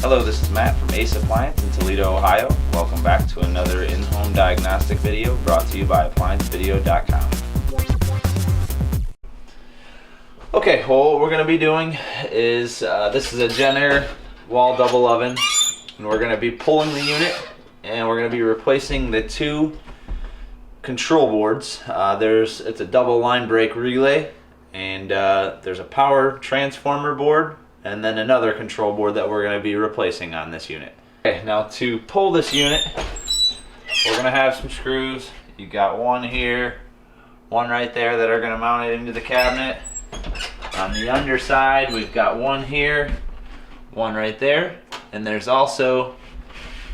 Hello, this is Matt from Ace Appliance in Toledo, Ohio. Welcome back to another in-home diagnostic video brought to you by ApplianceVideo.com. Okay, well, what we're going to be doing is, this is a Jenn-Air wall double oven, and we're going to be pulling the unit, and we're going to be replacing the two control boards. It's a double line break relay, and there's a power transformer board, and then another control board that we're going to be replacing on this unit. Okay, now to pull this unit, we're going to have some screws. You got one here, one right there that are going to mount it into the cabinet. On the underside, we've got one here, one right there, and there's also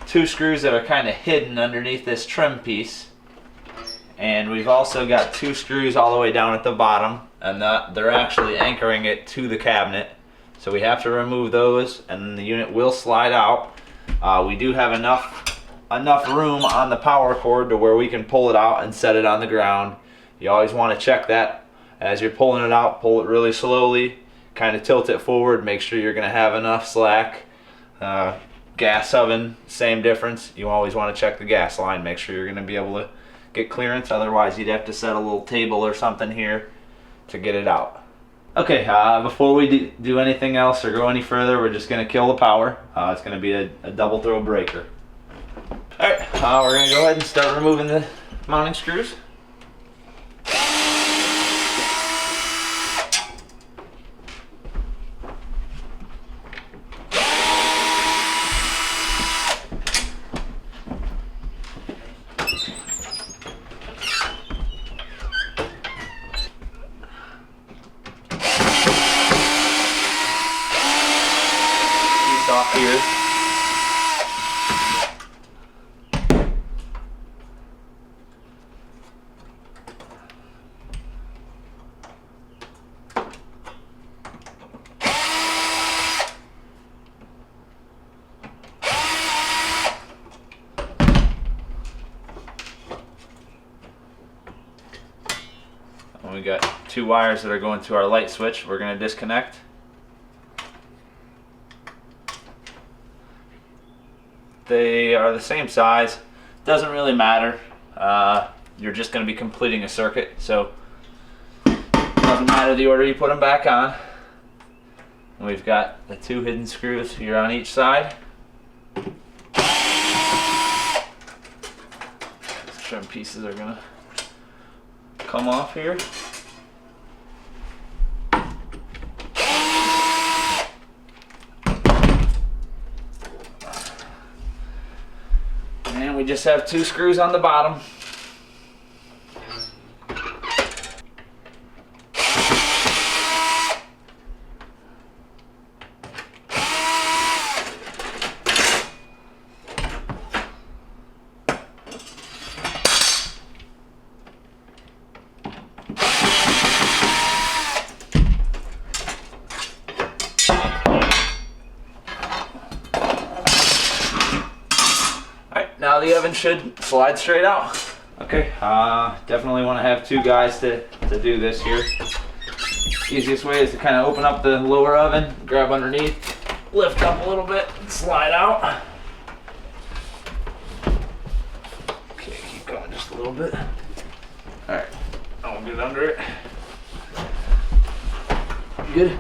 two screws that are kind of hidden underneath this trim piece. And we've also got two screws all the way down at the bottom, and they're actually anchoring it to the cabinet. So we have to remove those, and then the unit will slide out. We do have enough room on the power cord to where we can pull it out and set it on the ground. You always want to check that as you're pulling it out. Pull it really slowly, kind of tilt it forward, make sure you're going to have enough slack. Gas oven, same difference. You always want to check the gas line, make sure you're going to be able to get clearance. Otherwise you'd have to set a little table or something here to get it out. Okay, before we do anything else or go any further, we're just going to kill the power. It's going to be a double throw breaker. Alright, we're going to go ahead and start removing the mounting screws. Off here. And we got two wires that are going to our light switch. We're going to disconnect. They are the same size. Doesn't really matter. You're just going to be completing a circuit, so it doesn't matter the order you put them back on. And we've got the two hidden screws here on each side. These trim pieces are going to come off here. And we just have two screws on the bottom. Now the oven should slide straight out. Okay, definitely want to have two guys to do this here. Easiest way is to kind of open up the lower oven, grab underneath, lift up a little bit, and slide out. Okay, keep going just a little bit. Alright, I'll get under it. Good?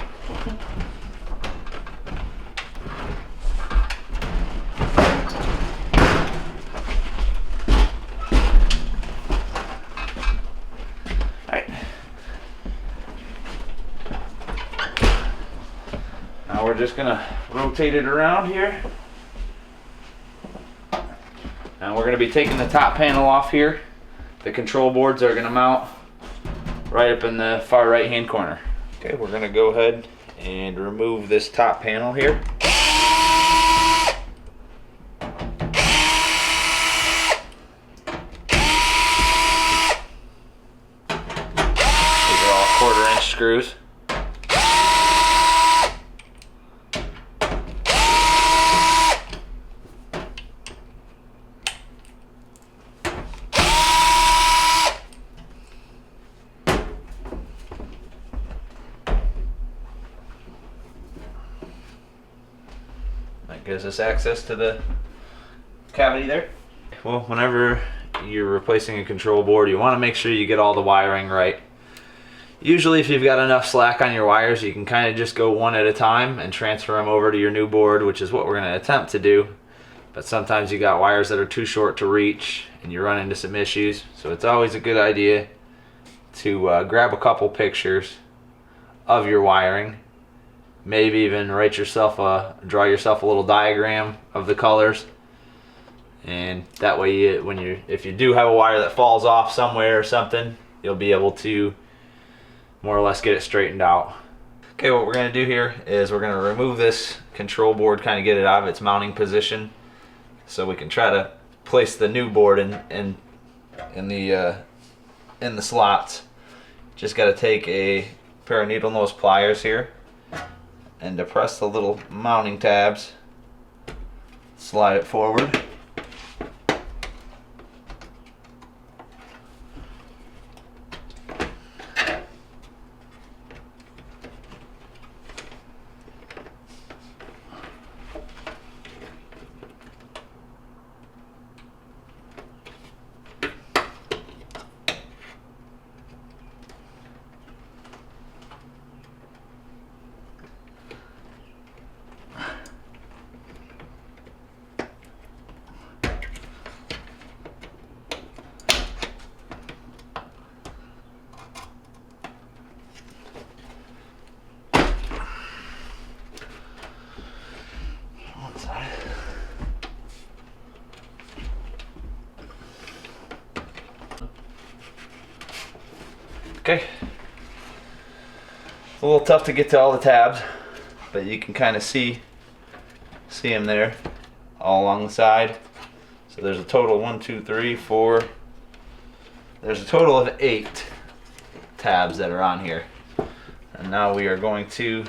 Now we're just gonna rotate it around here. Now we're gonna be taking the top panel off here. The control boards are gonna mount right up in the far right hand corner. Okay, we're gonna go ahead and remove this top panel here. These are all 1/4 inch screws. That gives us access to the cavity there. Well, whenever you're replacing a control board, you want to make sure you get all the wiring right. Usually if you've got enough slack on your wires, you can kind of just go one at a time and transfer them over to your new board, which is what we're going to attempt to do. But sometimes you got wires that are too short to reach and you run into some issues. So it's always a good idea to grab a couple pictures of your wiring. Maybe even draw yourself a little diagram of the colors. And that way if you do have a wire that falls off somewhere or something, you'll be able to more or less get it straightened out. Okay, what we're going to do here is we're going to remove this control board, kind of get it out of its mounting position, so we can try to place the new board in the slots. Just got to take a pair of needle nose pliers here and depress the little mounting tabs, slide it forward. Okay, it's a little tough to get to all the tabs, but you can kind of see them there all along the side. So there's a total 1, 2, 3, 4. There's a total of 8 tabs that are on here. And now we are going to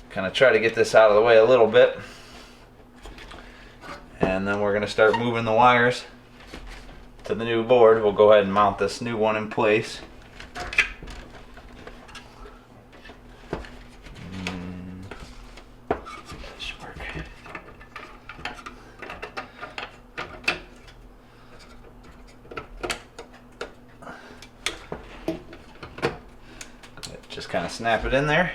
kind of try to get this out of the way a little bit. And then we're going to start moving the wires to the new board. We'll go ahead and mount this new one in place. Just kind of snap it in there.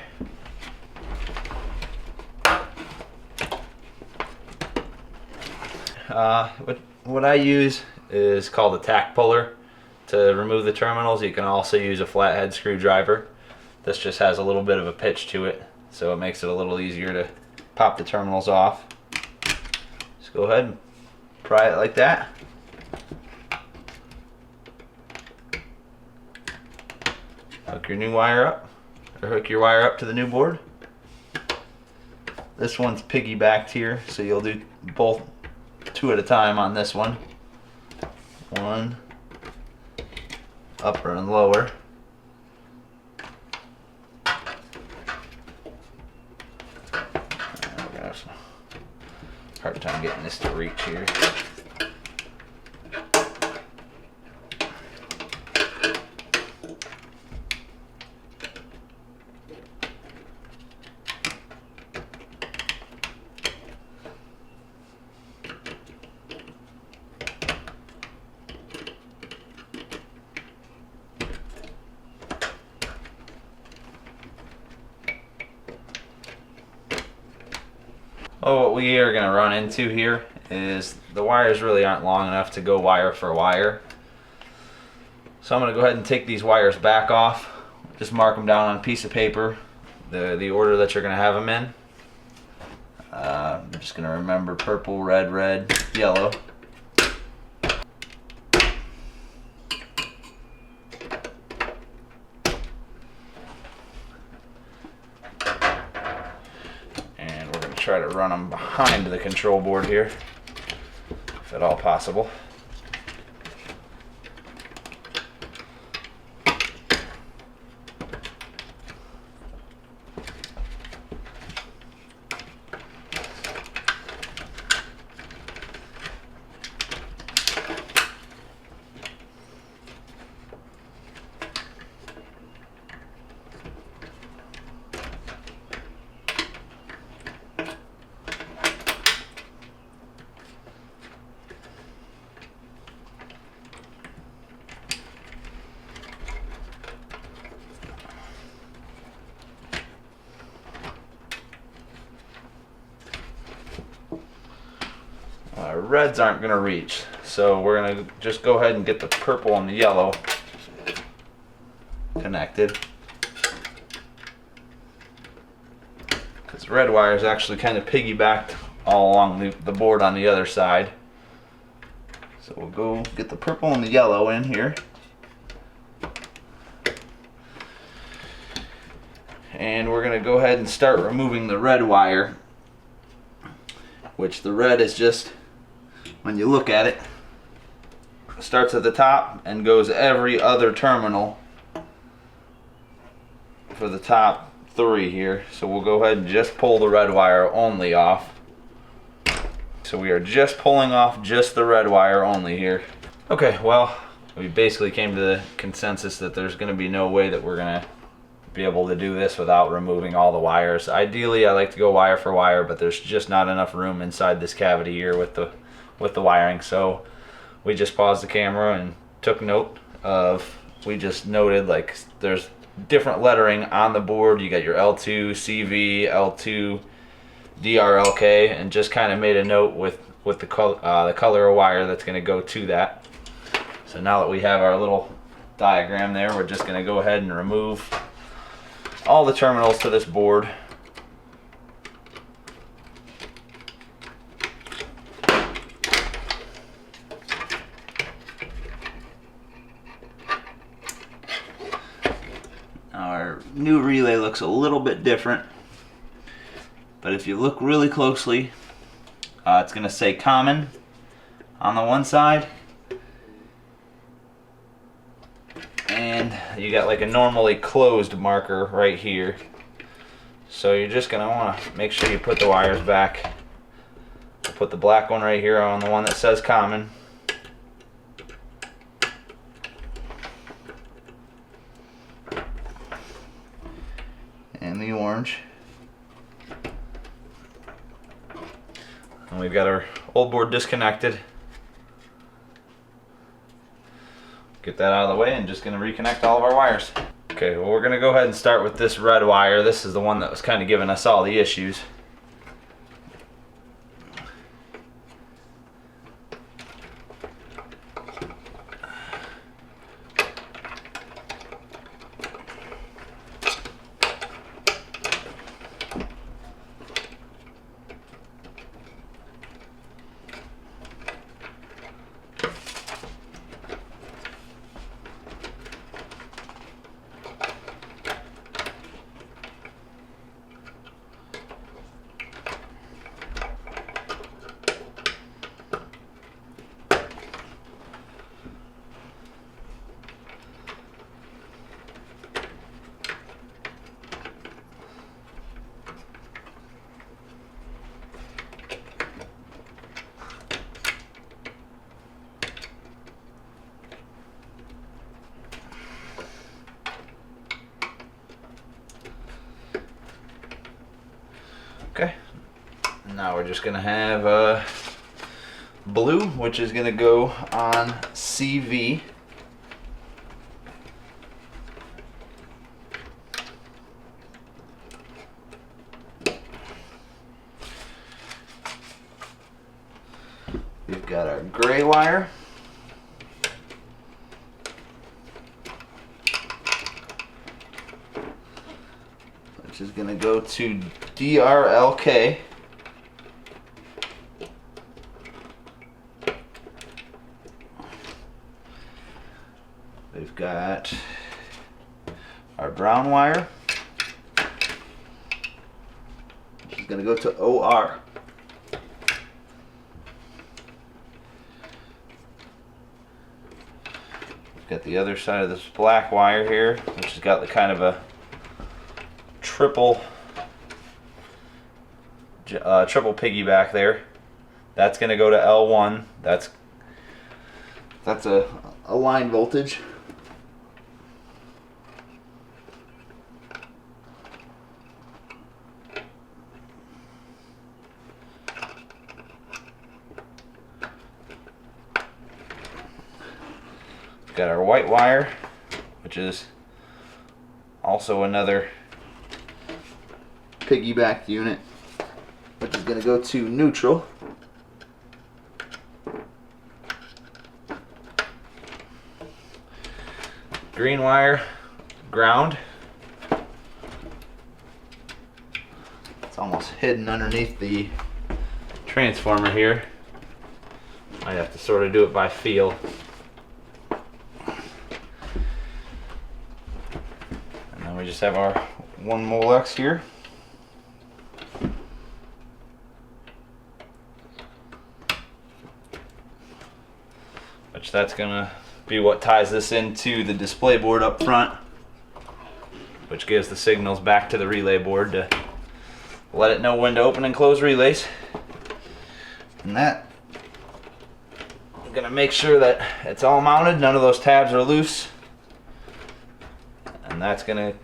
What I use is called a tack puller to remove the terminals. You can also use a flathead screwdriver. This just has a little bit of a pitch to it, so it makes it a little easier to pop the terminals off. Just go ahead and pry it like that. Hook your new wire up, or hook your wire up to the new board. This one's piggybacked here, so you'll do both 2 at a time on this one. One, upper and lower. We're gonna have some hard time getting this to reach here. Well, what we are going to run into here is the wires really aren't long enough to go wire for wire. So I'm going to go ahead and take these wires back off. Just mark them down on a piece of paper, the order that you're going to have them in. I'm just going to remember purple, red, red, yellow. Try to run them behind the control board here, if at all possible. our reds aren't going to reach, so we're going to just go ahead and get the purple and the yellow connected, because the red wire is actually kind of piggybacked all along the board on the other side. So we'll go get the purple and the yellow in here, and we're going to go ahead and start removing the red wire, which the red is just, when you look at it, starts at the top and goes every other terminal for the top 3 here. So we'll go ahead and just pull the red wire only off. So we are just pulling off just the red wire only here. Okay, well, we basically came to the consensus that there's going to be no way that we're going to be able to do this without removing all the wires. Ideally, I like to go wire for wire, but there's just not enough room inside this cavity here with the wiring. So we just paused the camera and took note of, we just noted like there's different lettering on the board. You got your L2 CV, L2 DRLK, and just kind of made a note with the color of wire that's going to go to that. So now that we have our little diagram there, we're just going to go ahead and remove all the terminals to this board. Our new relay looks a little bit different, but if you look really closely, it's going to say common on the one side, and you got like a normally closed marker right here. So you're just going to want to make sure you put the wires back. I'll put the black one right here on the one that says common. And the orange. And we've got our old board disconnected. Get that out of the way, and just going to reconnect all of our wires. Okay, well, we're going to go ahead and start with this red wire. This is the one that was kind of giving us all the issues. Okay, now we're just gonna have blue, which is gonna go on CV. We've got our gray wire. Which is gonna go to DRLK. We've got our brown wire, which is gonna go to OR. We've got the other side of this black wire here, which has got the kind of a triple piggyback there. That's going to go to L1. That's a line voltage. We've got our white wire, which is also another piggybacked unit, which is going to go to neutral. green wire ground. It's almost hidden underneath the transformer here. I have to sort of do it by feel. And then we just have our 1 Molex here. Which that's gonna be what ties this into the display board up front, which gives the signals back to the relay board to let it know when to open and close relays. And that, I'm gonna make sure that it's all mounted, none of those tabs are loose, and that's gonna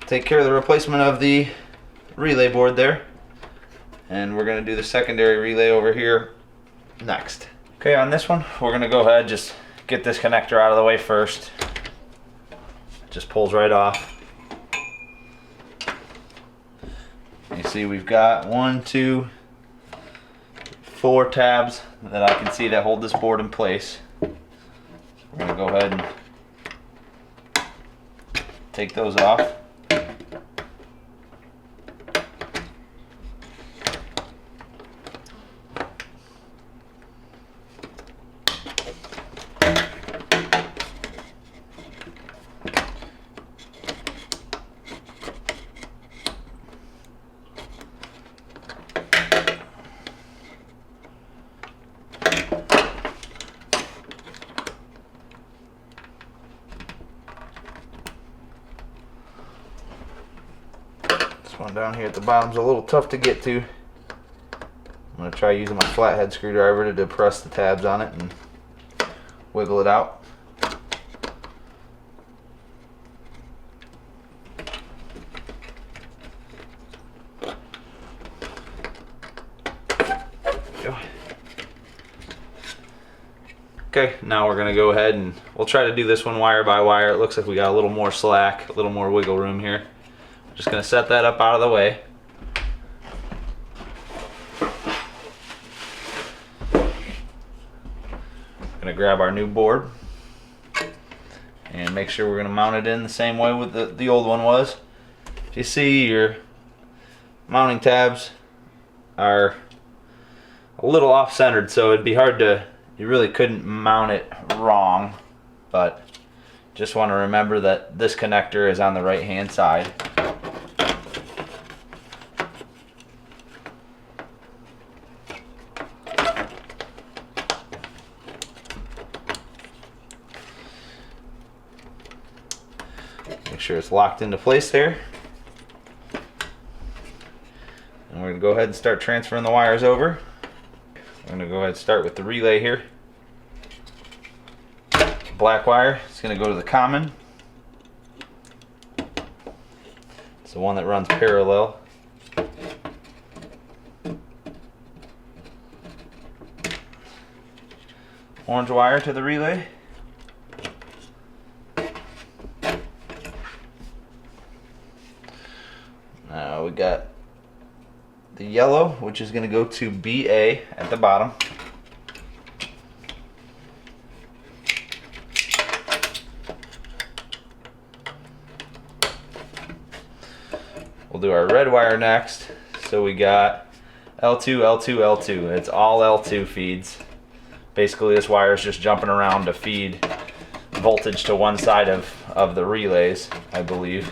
take care of the replacement of the relay board there. And we're gonna do the secondary relay over here next. Okay, on this one, we're gonna go ahead, just get this connector out of the way first. It just pulls right off. You see we've got 1, 2, 4 tabs that I can see that hold this board in place. We're gonna go ahead and take those off. One down here at the bottom's a little tough to get to. I'm going to try using my flathead screwdriver to depress the tabs on it and wiggle it out. Go. Okay, now we're going to go ahead and we'll try to do this one wire by wire. It looks like we got a little more slack, a little more wiggle room here. Just gonna set that up out of the way. Gonna grab our new board and make sure we're gonna mount it in the same way with the old one was. If you see, your mounting tabs are a little off-centered, so it'd be hard to, you really couldn't mount it wrong, but just want to remember that this connector is on the right hand side. Make sure it's locked into place there. And we're going to go ahead and start transferring the wires over. We're going to go ahead and start with the relay here. Black wire is going to go to the common. It's the one that runs parallel. Orange wire to the relay. Now we got the yellow, which is going to go to BA at the bottom. We'll do our red wire next. So we got L2, L2, L2. It's all L2 feeds. Basically this wire is just jumping around to feed voltage to one side of the relays, I believe.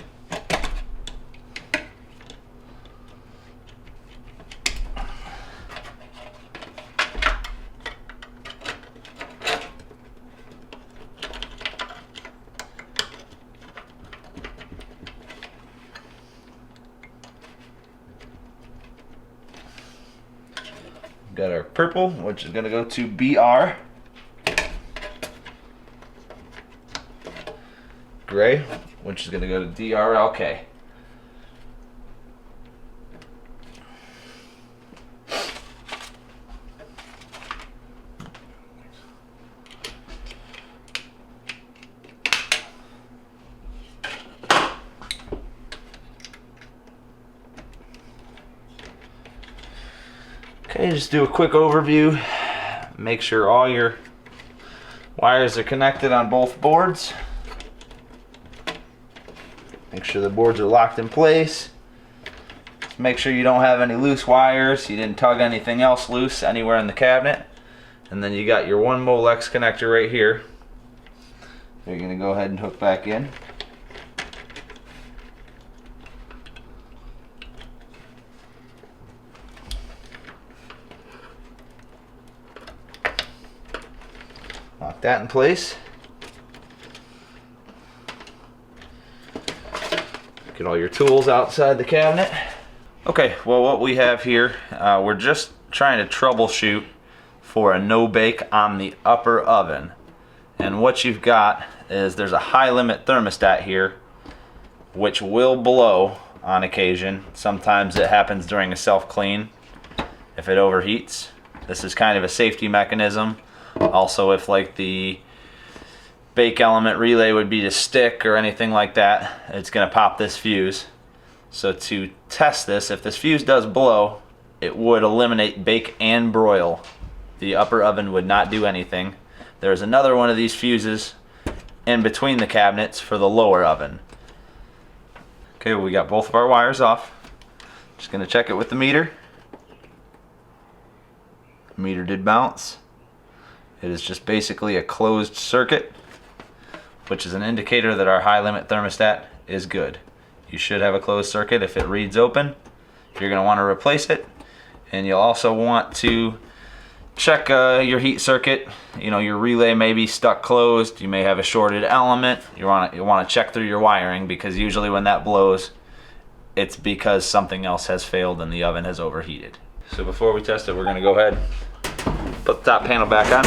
Got our purple, which is going to go to BR. Gray, which is going to go to DRLK. Okay, just do a quick overview. Make sure all your wires are connected on both boards. Make sure the boards are locked in place. Make sure you don't have any loose wires. You didn't tug anything else loose anywhere in the cabinet. And then you got your one Molex connector right here. You're going to go ahead and hook back in. Lock that in place. Get all your tools outside the cabinet. Okay, well, what we have here, we're just trying to troubleshoot for a no bake on the upper oven. And what you've got is there's a high limit thermostat here, which will blow on occasion. Sometimes it happens during a self clean if it overheats. This is kind of a safety mechanism. Also, if like the bake element relay would be to stick or anything like that, it's going to pop this fuse. So to test this, if this fuse does blow, it would eliminate bake and broil. The upper oven would not do anything. There's another one of these fuses in between the cabinets for the lower oven. Okay, well, we got both of our wires off. Just going to check it with the meter. The meter did bounce. It is just basically a closed circuit, which is an indicator that our high limit thermostat is good. You should have a closed circuit. If it reads open, you're going to want to replace it. And you'll also want to check your heat circuit. You know, your relay may be stuck closed. You may have a shorted element. You want to check through your wiring, because usually when that blows, it's because something else has failed and the oven has overheated. So before we test it, we're going to go ahead, put the top panel back on.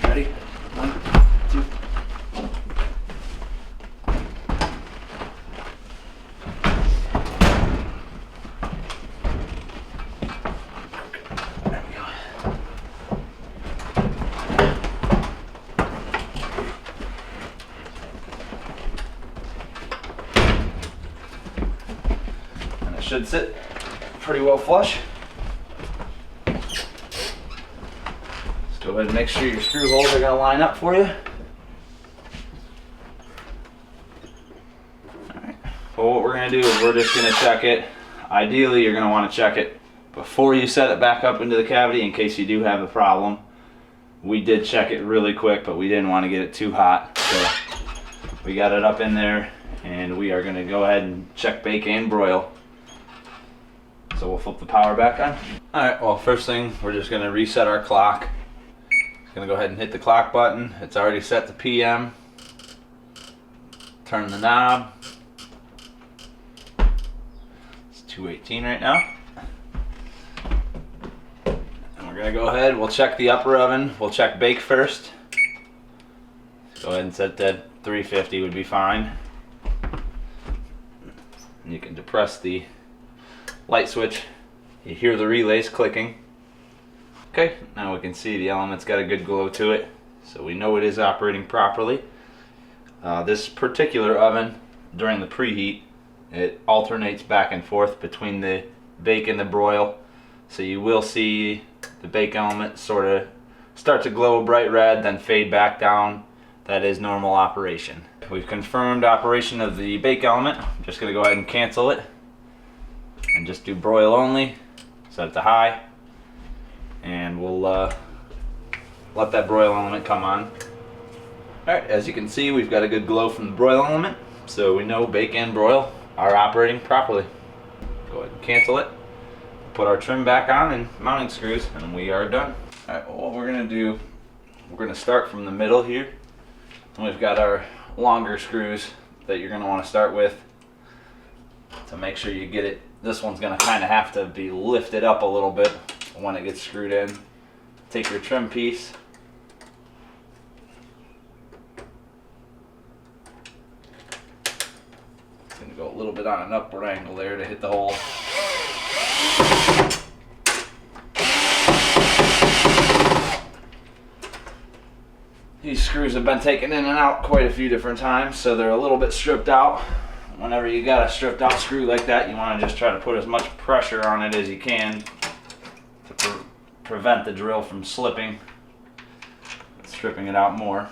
Ready? 1, 2. There we go. And it should sit pretty well flush. Go ahead and make sure your screw holes are going to line up for you. Alright, well, what we're going to do is we're just going to check it. Ideally, you're going to want to check it before you set it back up into the cavity in case you do have a problem. We did check it really quick, but we didn't want to get it too hot. So we got it up in there, and we are going to go ahead and check bake and broil. So we'll flip the power back on. Alright, well, first thing, we're just going to reset our clock. Gonna go ahead and hit the clock button. It's already set to PM. Turn the knob. It's 2:18 right now. And we're gonna go ahead, we'll check the upper oven. We'll check bake first. Go ahead and set that 350 would be fine. And you can depress the light switch. You hear the relays clicking. Okay, now we can see the element's got a good glow to it, so we know it is operating properly. This particular oven, during the preheat, it alternates back and forth between the bake and the broil, so you will see the bake element sort of start to glow a bright red, then fade back down. That is normal operation. We've confirmed operation of the bake element. I'm just going to go ahead and cancel it and just do broil only, set it to high. And we'll let that broil element come on. Alright, as you can see, we've got a good glow from the broil element, so we know bake and broil are operating properly. Go ahead and cancel it, put our trim back on and mounting screws, and we are done. Alright, well, what we're going to do, we're going to start from the middle here. And we've got our longer screws that you're going to want to start with to make sure you get it. This one's going to kind of have to be lifted up a little bit when it gets screwed in. Take your trim piece, it's going to go a little bit on an upward angle there to hit the hole. These screws have been taken in and out quite a few different times, so they're a little bit stripped out. Whenever you got a stripped out screw like that, you want to just try to put as much pressure on it as you can to prevent the drill from slipping, stripping it out more.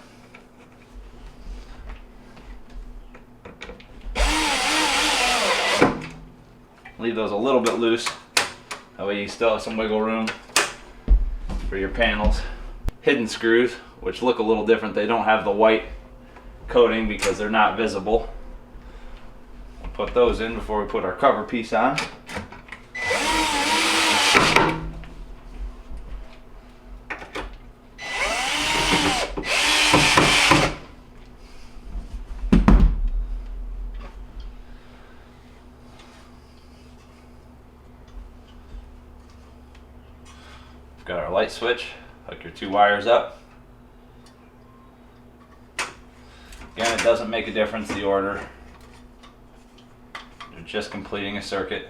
Leave those a little bit loose, that way you still have some wiggle room for your panels. Hidden screws, which look a little different, they don't have the white coating because they're not visible. We'll put those in before we put our cover piece on. Got our light switch, hook your 2 wires up. Again, it doesn't make a difference the order. You're just completing a circuit.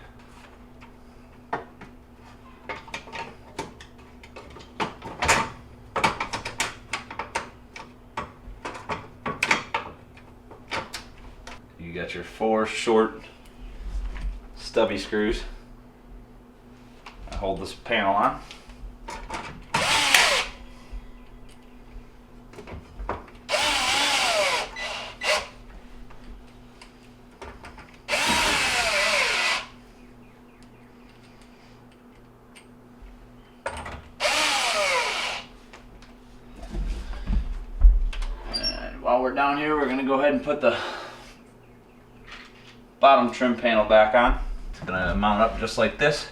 You got your 4 short stubby screws that hold this panel on. While we're down here, we're going to go ahead and put the bottom trim panel back on. It's going to mount up just like this.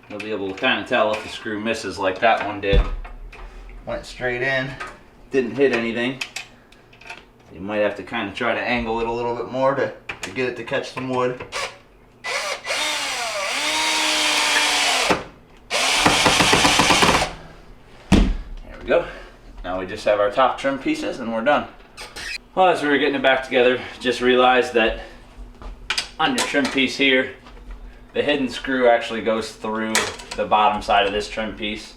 You'll be able to kind of tell if the screw misses like that one did. Went straight in, didn't hit anything. You might have to kind of try to angle it a little bit more to get it to catch some wood. There we go. Now we just have our top trim pieces and we're done. Well, as we were getting it back together, just realized that on your trim piece here, the hidden screw actually goes through the bottom side of this trim piece.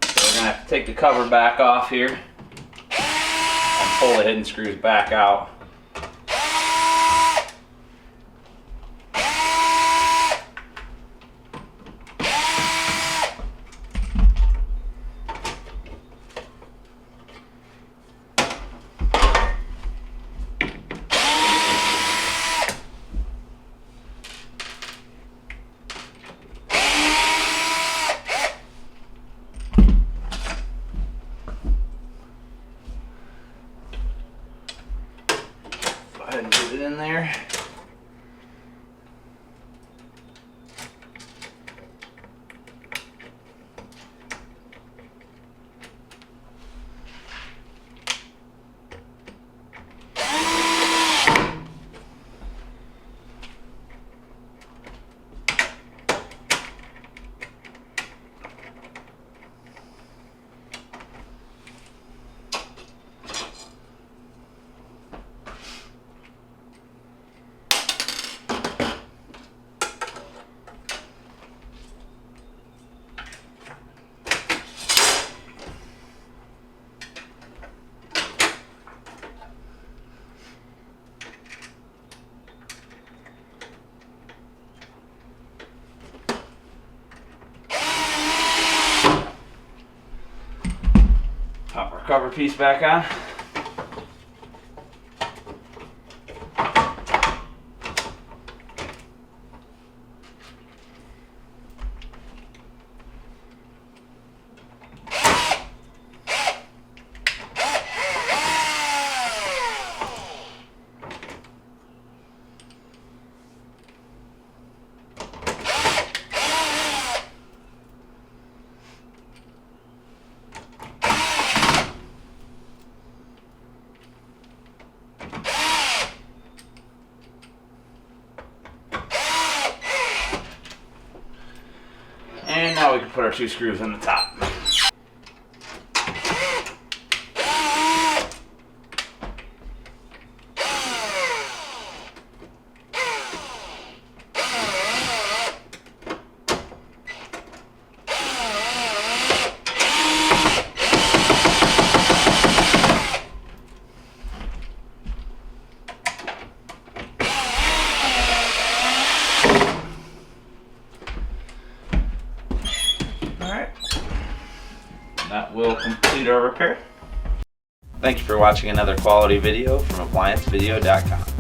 So we're going to have to take the cover back off here and pull the hidden screws back out. And get it in there. Pop our cover piece back on. we can put our 2 screws in the top. That will complete our repair. Thank you for watching another quality video from ApplianceVideo.com.